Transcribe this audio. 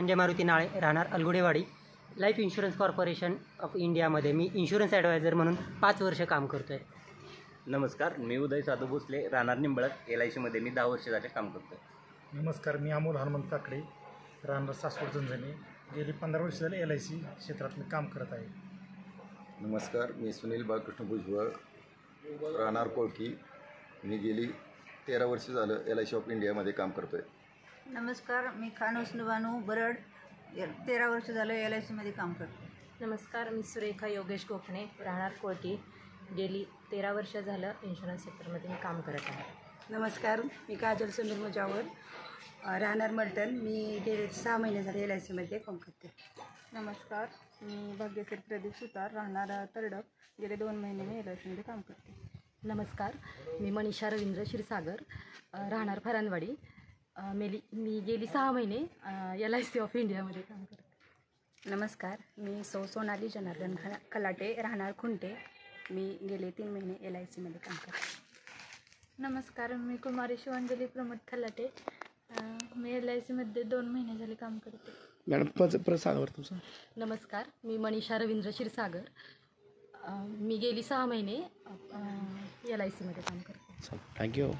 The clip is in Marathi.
संजय मारुती नाळे, राहणार अलगुडेवाडी. लाईफ इन्शुरन्स कॉर्पोरेशन ऑफ इंडियामध्ये मी इन्शुरन्स ॲडवायझर म्हणून 5 वर्ष काम करतो आहे. नमस्कार, मी उदय साधू भोसले, राहणार निंबळक. LICमध्ये मी 10 वर्ष झाले काम करतो आहे. नमस्कार, मी अमोल हनुमंत काकडे, राहणार सासवड झंझणे. गेली 15 वर्ष झाले LIC क्षेत्रात मी काम करत आहे. नमस्कार, मी सुनील बाळकृष्ण भुजबळ, राहणार कोळकी. मी गेली 13 वर्ष झालं LIC ऑफ इंडियामध्ये काम करतो आहे. नमस्कार, मी खान उस्नुबानू बरड, 13 वर्ष झालं LICमध्ये काम करते. नमस्कार, मी सुरेखा योगेश गोखणे, राहणार कोळकी. गेली 13 वर्ष झालं इन्शुरन्स सेक्टरमध्ये मी काम करत आहे. नमस्कार, मी काजल समीर मुजावर, राहणार मलटण. मी गेले 6 महिने झाले LICमध्ये काम करते. नमस्कार, मी भाग्यश्री प्रदीप सुतार, राहणार तरडक. गेले 2 महिने मी LICमध्ये काम करते. नमस्कार, मी मनीषा रवींद्र क्षीरसागर, राहणार फरांदवाडी. मी गेली 6 महिने LIC ऑफ इंडियामध्ये काम करते. नमस्कार, मी सोनाली जनार्दन खलाटे, राहणार खुंटे. मी गेले 3 महिने LICमध्ये काम करते. नमस्कार, मी कुमारी शिवांजली प्रमोद खलाटे, मी LICमध्ये 2 महिने झाले काम करते. मॅडम प्रसादावर तुमचा. नमस्कार, मी मनीषा रवींद्र क्षीरसागर, मी गेली 6 महिने LICमध्ये काम करते. थँक्यू.